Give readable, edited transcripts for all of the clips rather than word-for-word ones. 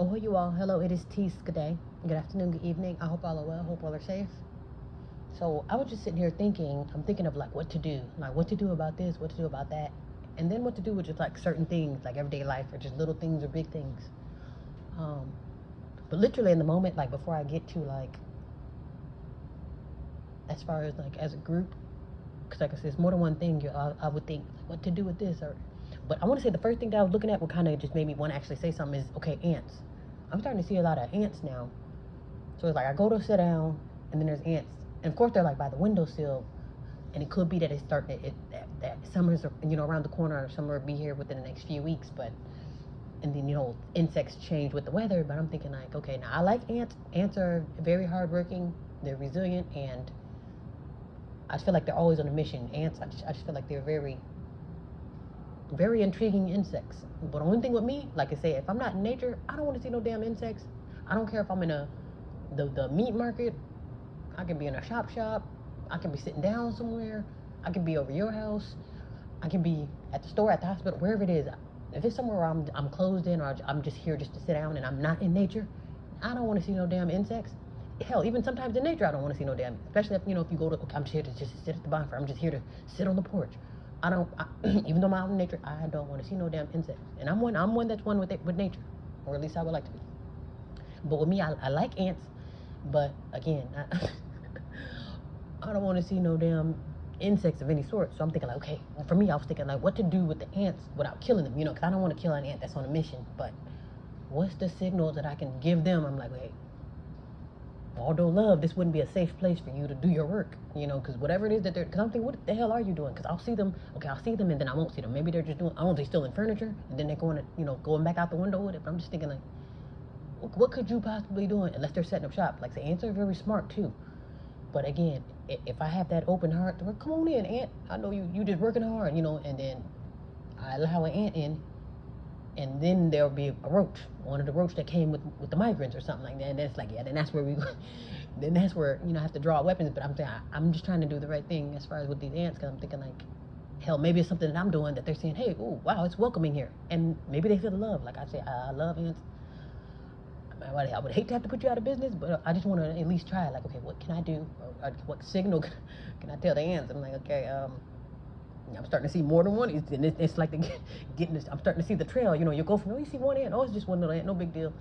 Oh, you all. Hello, it is Tease. Good day. Good afternoon, good evening. I hope all are well. Hope all are safe. So I was just sitting here thinking, I'm thinking of like what to do, like what to do about this, what to do about that, and then what to do with just like certain things, like everyday life, or just little things or big things. Um, but literally in the moment, like before I get to like, as far as like as a group, because like I said, it's more than one thing. I would think like, what to do with this, or, but I want to say the first thing that I was looking at, what kind of just made me want to actually say something is okay, ants. I'm starting to see a lot of ants now. So it's like I go to sit down, and then there's ants, and of course they're like by the windowsill, and it could be that it's starting that summer's around the corner, or summer will be here within the next few weeks, but and then insects change with the weather. But I'm thinking like, okay, now I like ants. Ants are very hardworking, they're resilient, and I feel like they're always on a mission. Ants, I just feel like they're very very intriguing insects. But the only thing with me, like I say, if I'm not in nature, I don't want to see no damn insects. I don't care if I'm in the meat market. I can be in a shop. I can be sitting down somewhere. I can be over your house. I can be at the store, at the hospital, wherever it is. If it's somewhere where I'm closed in, or I'm just here just to sit down and I'm not in nature, I don't want to see no damn insects. Hell, even sometimes in nature, I don't want to see no damn. Especially if if you go to, okay, I'm just here to just sit at the bonfire. I'm just here to sit on the porch. I don't. Even though I'm out in nature, I don't want to see no damn insects. And I'm one that's one with nature, or at least I would like to be. But with me, I like ants, but again, I don't want to see no damn insects of any sort. So I'm thinking like, okay, well, for me, I was thinking like what to do with the ants without killing them, because I don't want to kill an ant that's on a mission. But what's the signal that I can give them? I'm like, wait, although love, this wouldn't be a safe place for you to do your work, because whatever it is that because I'm thinking, what the hell are you doing? Because I'll see them, okay, I'll see them, and then I won't see them. Maybe they're just doing, I don't know, they still in furniture, and then they're going to, going back out the window with it. But I'm just thinking like, what could you possibly be doing unless they're setting up shop? Like the ants are very smart too. But again, if I have that open heart, well, come on in, ant. I know you just working hard, and then I allow an ant in, and then there'll be a roach, one of the roach that came with the migrants or something like that. And that's like, yeah, then that's where then that's where I have to draw weapons. But I'm just trying to do the right thing as far as with these ants, because I'm thinking like, hell, maybe it's something that I'm doing that they're saying, hey, oh wow, it's welcoming here, and maybe they feel the love. Like I say, I love ants. I would hate to have to put you out of business, but I just want to at least try. Like, okay, what can I do? Or what signal can I tell the ants? I'm like, okay, I'm starting to see more than one. It's like getting this. I'm starting to see the trail. You go from, oh, you see one ant. Oh, it's just one little ant. No big deal.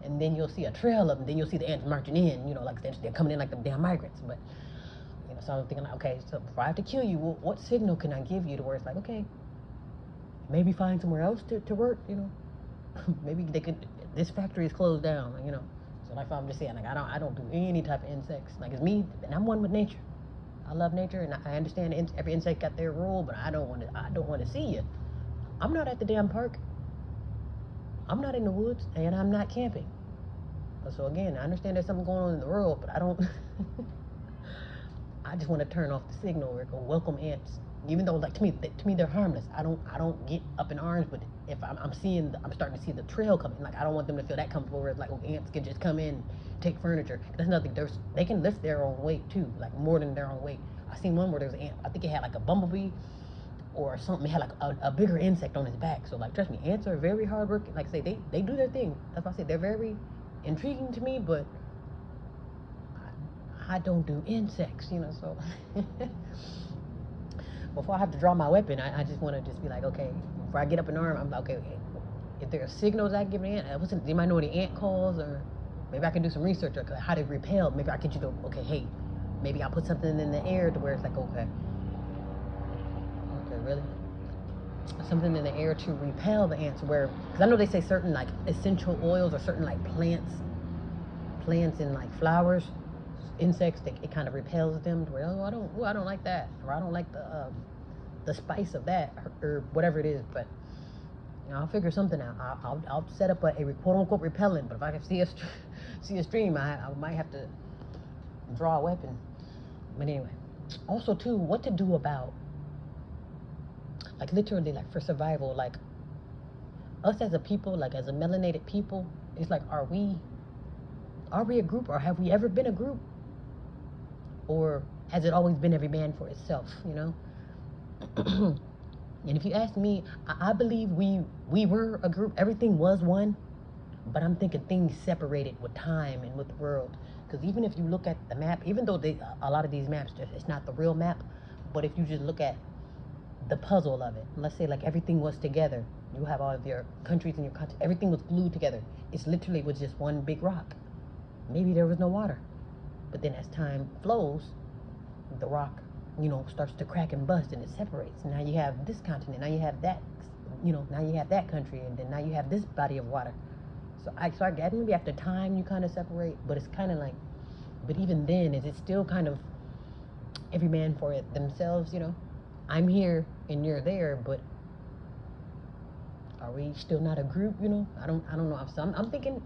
And then you'll see a trail of them. Then you'll see the ants marching in. Like they're coming in like the damn migrants. But, so I'm thinking, like, okay, so before I have to kill you, what signal can I give you to where it's like, okay, maybe find somewhere else to work, maybe they could, this factory is closed down, so like I'm just saying, like I don't do any type of insects. Like it's me, and I'm one with nature. I love nature, and I understand every insect got their role, but I don't want to see you. I'm not at the damn park. I'm not in the woods, and I'm not camping. So again, I understand there's something going on in the world, but I don't. I just want to turn off the signal where it go welcome ants. Even though, like, to me they're harmless. I don't get up in arms, but if I'm starting to see the trail coming. Like I don't want them to feel that comfortable where it's like, ants can just come in, take furniture. That's nothing. They can lift their own weight too, like more than their own weight. I seen one where there was an ant. I think it had like a bumblebee or something. It had like a bigger insect on its back. So like, trust me, ants are very hard working. Like I say, they do their thing. That's why I say they're very intriguing to me, but I don't do insects, so before I have to draw my weapon, I just want to just be like, okay, before I get up in arm, I'm like, okay, if there are signals I give an ant, you might know what the ant calls, or maybe I can do some research or how they repel. Maybe I can okay, hey, maybe I'll put something in the air to where it's like, okay, really? Something in the air to repel the ants, because I know they say certain like essential oils or certain like plants and like flowers, insects, it kind of repels them to where, I don't like that, or I don't like the spice of that, or whatever it is. But I'll figure something out. I'll set up a quote unquote repellent. But if I can see a stream, I might have to draw a weapon. But anyway, also too, what to do about, like, literally, like, for survival, like us as a people, like as a melanated people, it's like, are we a group, or have we ever been a group? Or has it always been every man for itself, And if you ask me, I believe we were a group. Everything was one, But I'm thinking things separated with time and with the world. Because even if you look at the map, even though a lot of these maps, it's not the real map, but if you just look at the puzzle of it, let's say like everything was together, you have all of your countries and your continents, everything was glued together. It's literally was just one big rock. Maybe there was no water. But then as time flows, the rock, starts to crack and bust and it separates. Now you have this continent, now you have that, now you have that country, and then now you have this body of water. So I get maybe after time you kind of separate, but it's kind of like, but even then, is it still kind of every man for it themselves, I'm here and you're there, but are we still not a group, I don't know. So I'm thinking,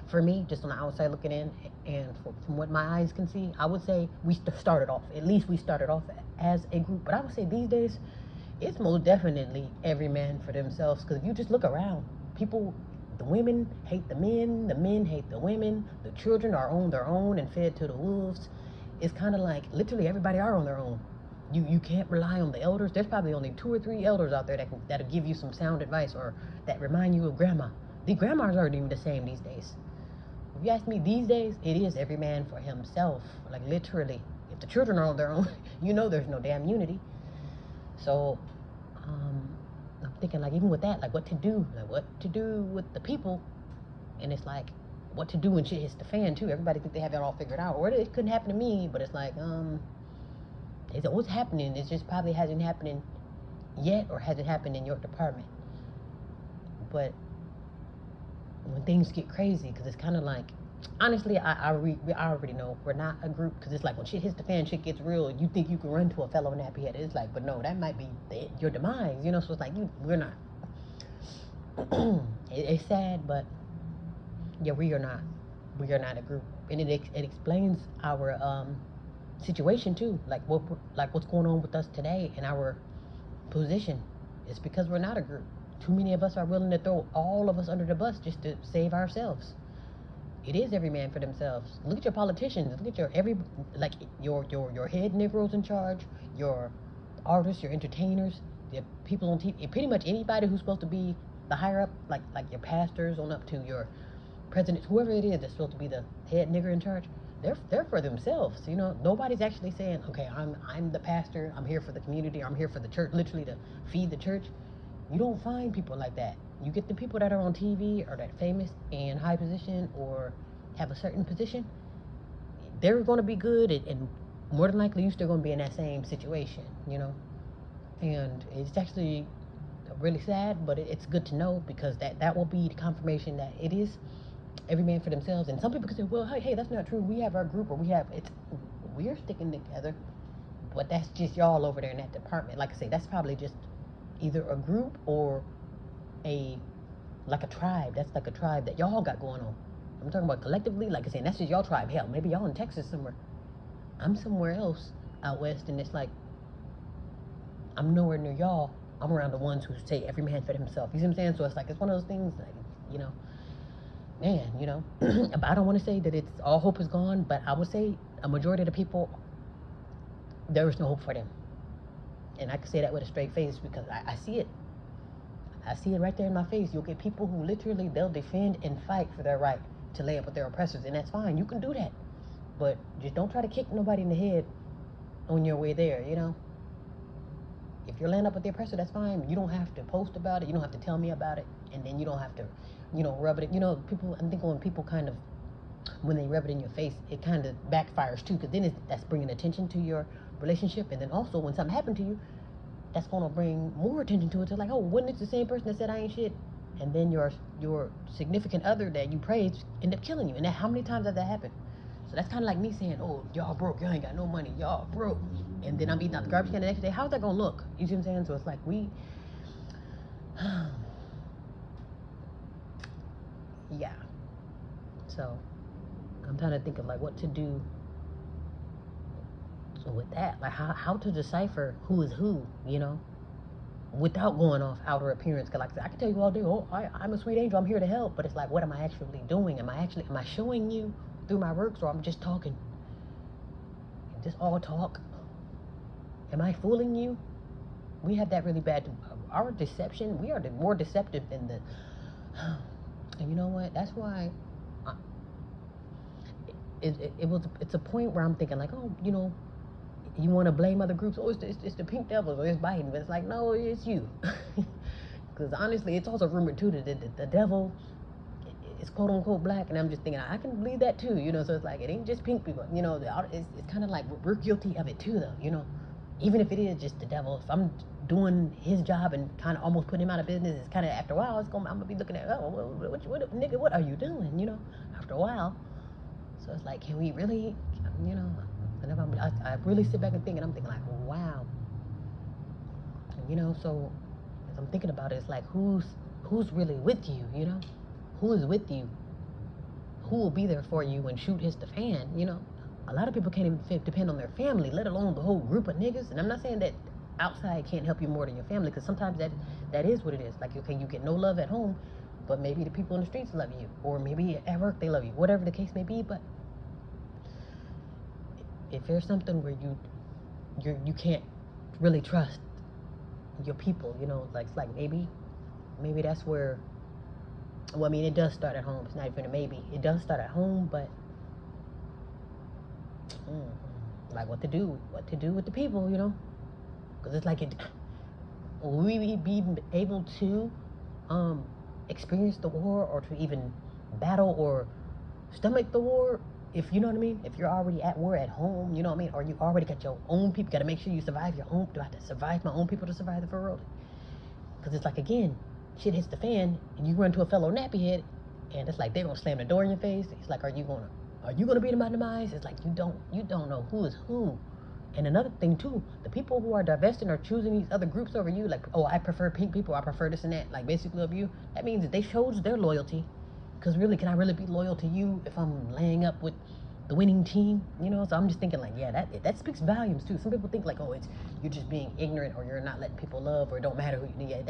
for me, just on the outside looking in, and from what my eyes can see, I would say we started off as a group. But I would say these days, it's most definitely every man for themselves. Because if you just look around, people, the women hate the men hate the women, the children are on their own and fed to the wolves. It's kind of like literally everybody are on their own. You can't rely on the elders. There's probably only 2 or 3 elders out there that'll give you some sound advice or that remind you of grandma. The grandmas aren't even the same these days. If you ask me, these days, it is every man for himself. Like, literally. If the children are on their own, there's no damn unity. So, I'm thinking, like, even with that, like, what to do? Like, what to do with the people? And it's like, what to do when shit hits the fan, too. Everybody think they have it all figured out. Or it couldn't happen to me, but it's like, it's always happening. It just probably hasn't happened yet or hasn't happened in your department. But when things get crazy, because it's kind of like, honestly, I already know we're not a group, because it's like when shit hits the fan, shit gets real, you think you can run to a fellow nappy head. It's like, but no, that might be your demise, so it's like, we're not. It's sad, but yeah, we are not a group. And it explains our situation too, like what's going on with us today and our position. It's because we're not a group. Too many of us are willing to throw all of us under the bus just to save ourselves. It is every man for themselves. Look at your politicians. Look at your head Negroes in charge, your artists, your entertainers, the people on TV. Pretty much anybody who's supposed to be the higher up, like your pastors on up to your presidents, whoever it is that's supposed to be the head nigger in charge. They're for themselves. Nobody's actually saying, okay, I'm the pastor. I'm here for the community. I'm here for the church, literally to feed the church. You don't find people like that. You get the people that are on TV or that famous and high position or have a certain position. They're going to be good, and more than likely you're still going to be in that same situation, And it's actually really sad, but it's good to know, because that will be the confirmation that it is every man for themselves. And some people can say, well, hey, that's not true. We have our group, or we're sticking together, but that's just y'all over there in that department. Like I say, that's probably just either a group or a tribe. That's like a tribe that y'all got going on. I'm talking about collectively, like I said, that's just y'all tribe. Hell, maybe y'all in Texas somewhere. I'm somewhere else out west, and it's like, I'm nowhere near y'all. I'm around the ones who say every man for himself. You see what I'm saying? So it's like, it's one of those things, like, man, but I don't want to say that it's all hope is gone, but I would say a majority of the people, there is no hope for them. And I can say that with a straight face, because I see it. I see it right there in my face. You'll get people who literally, they'll defend and fight for their right to lay up with their oppressors, and that's fine. You can do that. But just don't try to kick nobody in the head on your way there, If you're laying up with the oppressor, that's fine. You don't have to post about it. You don't have to tell me about it. And then you don't have to, rub it. People, I'm thinking when people when they rub it in your face, it kind of backfires too, because then that's bringing attention to your relationship. And then also when something happened to you, that's going to bring more attention to it. It's like, oh, wasn't it the same person that said I ain't shit? And then your significant other that you praised end up killing you. And how many times has that happened? So that's kind of like me saying, oh, y'all broke, y'all ain't got no money, y'all broke. And then I'm eating out the garbage can the next day. How's that going to look? You see what I'm saying? So it's like yeah. So I'm trying to think of like what to do. So with that, like how to decipher who is who, without going off outer appearance. Because like I can tell you all day, oh, I'm a sweet angel, I'm here to help. But it's like, what am I actually doing? Am I showing you through my works, or I'm just talking? Just all talk? Am I fooling you? We have that really bad. Our deception, we are more deceptive than you know what? That's why I, it's a point where I'm thinking like, oh, you want to blame other groups. Oh, it's the Pink Devils or it's Biden, but it's like, no, it's you. Because honestly, it's also rumored too that the devil is quote unquote black, and I'm just thinking I can believe that too. So it's like it ain't just pink people. It's kind of like we're guilty of it too, though. Even if it is just the devil, if I'm doing his job and kind of almost putting him out of business, it's kind of after a while I'm gonna be looking at, oh, what nigga, what are you doing? After a while. So it's like, can we really, whenever I really sit back and think, and I'm thinking like, wow. So as I'm thinking about it, it's like, who's really with you, Who is with you? Who will be there for you when shoot hits the fan, A lot of people can't even depend on their family, let alone the whole group of niggas. And I'm not saying that outside can't help you more than your family, because sometimes that is what it is. Like, okay, you get no love at home, but maybe the people in the streets love you, or maybe at work they love you, whatever the case may be. But if there's something where you can't really trust your people, it's like maybe that's where, well, I mean, it does start at home. It's not even a maybe. It does start at home, but like what to do with the people, because it's like, will we be able to experience the war, or to even battle or stomach the war, if you know what I mean, if you're already at war at home, you know what I mean, or you already got your own people. Got to make sure you survive your own. Do I have to survive my own people to survive the world? Because it's like, again, shit hits the fan and you run to a fellow nappyhead, and it's like they're gonna slam the door in your face. It's like, are you gonna beat them out of demise? It's like you don't know who is who. And another thing too, the people who are divesting or choosing these other groups over you, like, oh, I prefer pink people, I prefer this and that, like basically of you, that means that they chose their loyalty. Because really, can I really be loyal to you if I'm laying up with the winning team? So I'm just thinking like, yeah, that speaks volumes too. Some people think like, oh, you're just being ignorant, or you're not letting people love, or it don't matter who you. Yeah, it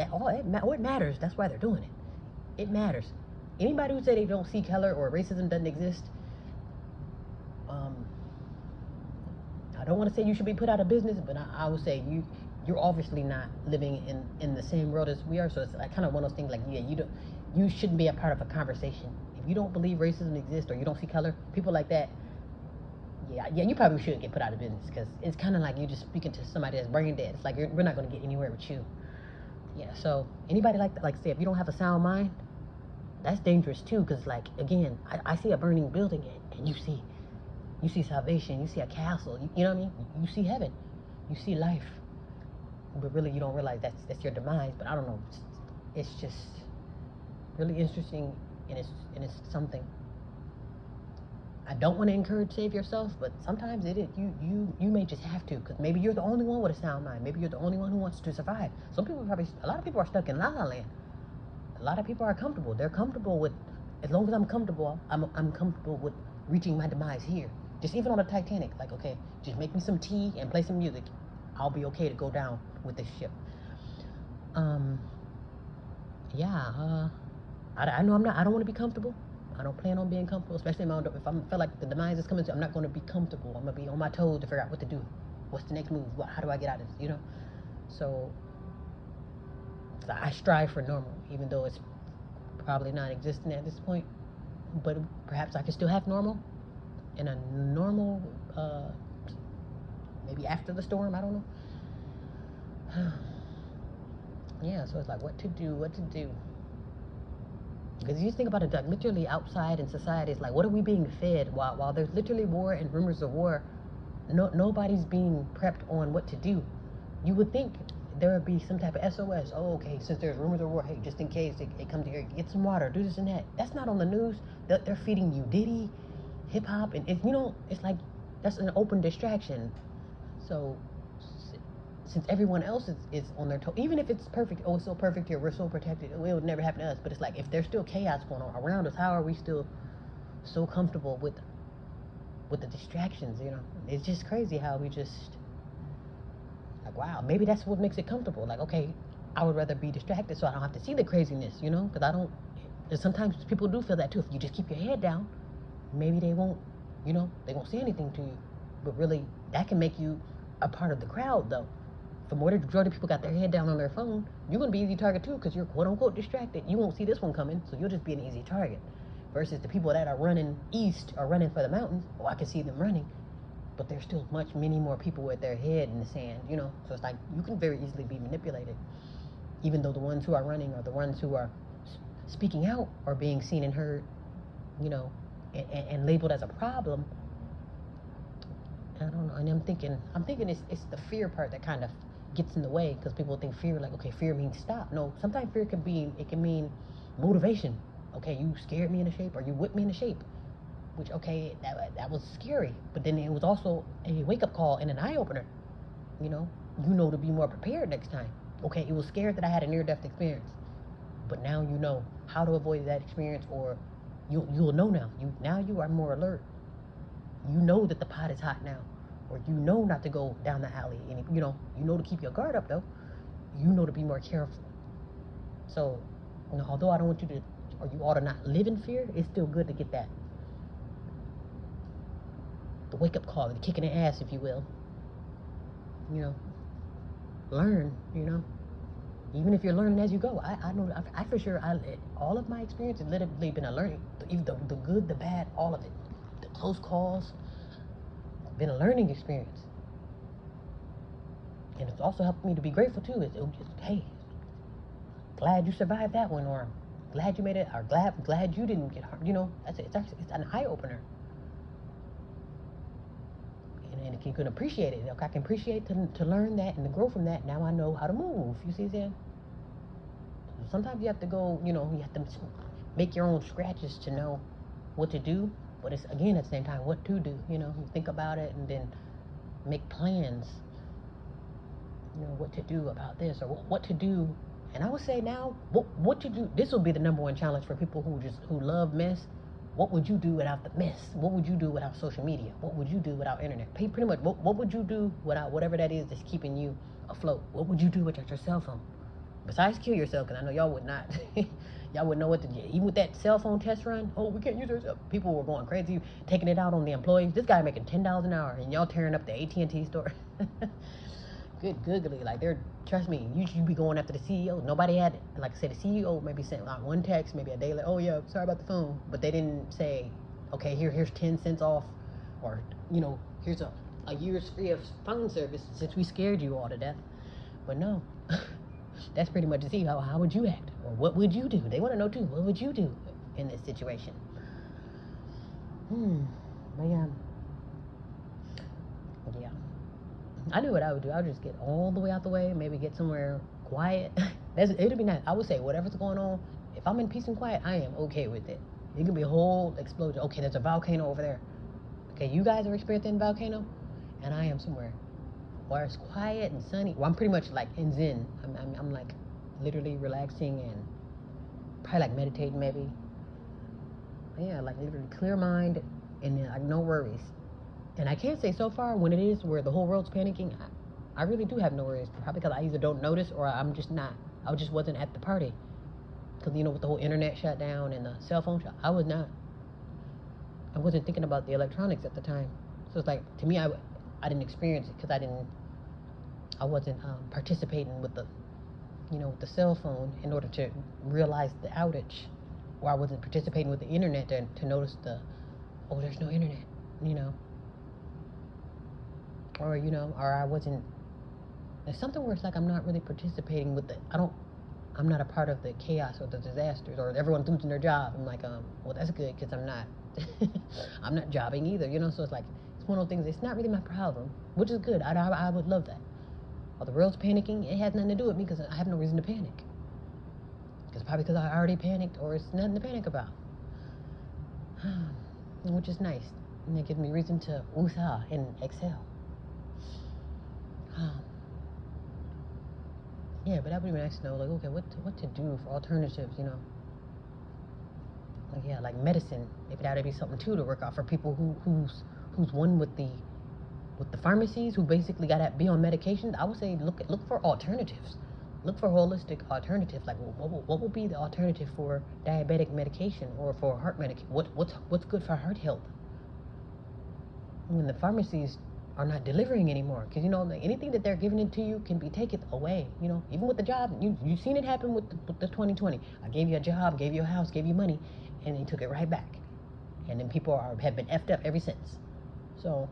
matters. That's why they're doing it. It matters. Anybody who say they don't see color or racism doesn't exist, I don't want to say you should be put out of business, but I would say you're obviously not living in the same world as we are. So it's like kind of one of those things like, yeah, you shouldn't be a part of a conversation. If you don't believe racism exists, or you don't see color, people like that, yeah, you probably should get put out of business, because it's kind of like you're just speaking to somebody that's brain dead. It's like we're not going to get anywhere with you. Yeah, so anybody like that, like say, if you don't have a sound mind, that's dangerous too, because like, again, I see a burning building, and you see salvation, you see a castle, you know what I mean? You see heaven, you see life, but really you don't realize that's your demise. But I don't know, it's just really interesting, and it's something. I don't want to encourage save yourself, but sometimes you may just have to, because maybe you're the only one with a sound mind. Maybe you're the only one who wants to survive. A lot of people are stuck in la la land. A lot of people are comfortable. They're comfortable with, as long as I'm comfortable, I'm comfortable with reaching my demise here. Just even on the Titanic, like, okay, just make me some tea and play some music. I'll be okay to go down with this ship. I know I don't want to be comfortable. I don't plan on being comfortable, especially if I feel like the demise is coming. I'm not going to be comfortable. I'm going to be on my toes to figure out what to do. What's the next move? How do I get out of this? So I strive for normal, even though it's probably not existing at this point. But perhaps I can still have normal, in a normal, maybe after the storm. I don't know. Yeah, so it's like, what to do. Because you think about it, like, literally outside in society, it's like, what are we being fed while there's literally war and rumors of war? Nobody's being prepped on what to do. You would think there would be some type of SOS. Oh, okay, since there's rumors of war, hey, just in case it comes here, get some water, do this and that. That's not on the news. They're feeding you Diddy, hip hop, and it's like that's an open distraction. So since everyone else is on their toe, even if it's perfect, oh, it's so perfect here, we're so protected, it would never happen to us. But it's like, if there's still chaos going on around us, how are we still so comfortable with the distractions? It's just crazy how we just, like, wow, maybe that's what makes it comfortable. Like, okay, I would rather be distracted so I don't have to see the craziness, because I don't. And sometimes people do feel that too. If you just keep your head down, maybe they won't say anything to you. But really, that can make you a part of the crowd, though. the more the majority of people got their head down on their phone, you're going to be easy target too because you're quote unquote distracted. You won't see this one coming, so you'll just be an easy target. Versus the people that are running east or running for the mountains, oh, I can see them running, but there's still many more people with their head in the sand, you know. So it's like you can very easily be manipulated, even though the ones who are running are the ones who are speaking out or being seen and heard, you know, and labeled as a problem. I don't know, and I'm thinking it's the fear part that kind of gets in the way because people think fear like, okay, fear means stop. No, sometimes fear can mean motivation. Okay, you scared me into shape or you whipped me into shape, which, okay, that was scary, but then it was also a wake-up call and an eye-opener, you know, to be more prepared next time. Okay, it was scared that I had a near-death experience, but now you know how to avoid that experience, or you'll know now. You are more alert. You know that the pot is hot now, or you know not to go down the alley. And you know to keep your guard up though. You know to be more careful. So, you know, although I don't want you to, or you ought to not live in fear, it's still good to get that, the wake-up call, the kick in the ass, if you will. You know, learn. You know, even if you're learning as you go. I know I for sure all of my experience has literally been a learning. Even the good, the bad, all of it. The close calls, been a learning experience. And it's also helped me to be grateful too. It's just, hey, glad you survived that one, or glad you made it, or glad you didn't get harmed. You know, it's an eye opener. And if you can appreciate it, I can appreciate to learn that and to grow from that. Now I know how to move. You see what I'm saying? Sometimes you have to go, you know, you have to make your own scratches to know what to do. But it's, again, at the same time, what to do. You know, you think about it and then make plans. You know, what to do about this, or what to do. And I would say now, what to do. This will be the number one challenge for people who love mess. What would you do without the mess? What would you do without social media? What would you do without internet? Pretty much, what would you do without whatever that is that's keeping you afloat? What would you do without your cell phone? Besides kill yourself, because I know y'all would not. Y'all wouldn't know what to do. Even with that cell phone test run, oh, we can't use our cell. People were going crazy, taking it out on the employees. This guy making $10 an hour, and y'all tearing up the AT&T store. Good googly. Like, trust me, you should be going after the CEO. Nobody had, like I said, the CEO maybe sent out one text, maybe a day later, oh yeah, sorry about the phone. But they didn't say, okay, here's 10 cents off, or, you know, here's a year's free of phone service since we scared you all to death. But no. That's pretty much to see how would you act, or what would you do? They want to know too. What would you do in this situation? But yeah. I knew what I would do. I would just get all the way out the way. Maybe get somewhere quiet. It'd be nice. I would say whatever's going on. If I'm in peace and quiet, I am okay with it. It could be a whole explosion. Okay, there's a volcano over there. Okay, you guys are experiencing a volcano, and I am somewhere where it's quiet and sunny. Well, I'm pretty much like in Zen. I'm like literally relaxing and probably like meditating maybe. Yeah, like literally clear mind and then like no worries. And I can't say so far when it is where the whole world's panicking, I really do have no worries. Probably because I either don't notice or I just wasn't at the party. Because, you know, with the whole internet shut down and the cell phone shut, I wasn't thinking about the electronics at the time. So it's like, to me, I didn't experience it because I wasn't participating with the cell phone in order to realize the outage, or I wasn't participating with the internet to notice there's no internet, you know, or I wasn't. There's something where it's like I'm not really participating with I'm not a part of the chaos or the disasters, or everyone's losing their job. I'm like, well, that's good because I'm not, I'm not jobbing either, you know. So it's like it's one of those things. It's not really my problem, which is good. I would love that. Or the world's panicking, it has nothing to do with me because I have no reason to panic. It's probably because I already panicked, or it's nothing to panic about. Which is nice. And it gives me reason to woosah and exhale. Yeah, but that would be nice to know, like, okay, what to do for alternatives, you know? Like, yeah, like medicine. Maybe that would be something too to work out for people who's one with the pharmacies, who basically got to be on medications. I would say look for alternatives. Look for holistic alternatives. Like, what will be the alternative for diabetic medication or for heart medication? What's good for heart health? When the pharmacies are not delivering anymore. Because, you know, like anything that they're giving it to you can be taken away. You know, even with the job, you've seen it happen with the 2020. I gave you a job, gave you a house, gave you money, and they took it right back. And then people have been effed up ever since. So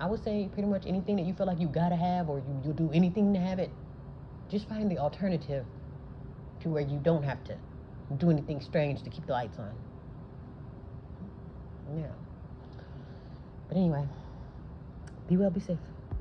I would say pretty much anything that you feel like you gotta have, or you'll do anything to have it, just find the alternative to where you don't have to do anything strange to keep the lights on. Yeah. But anyway, be well, be safe.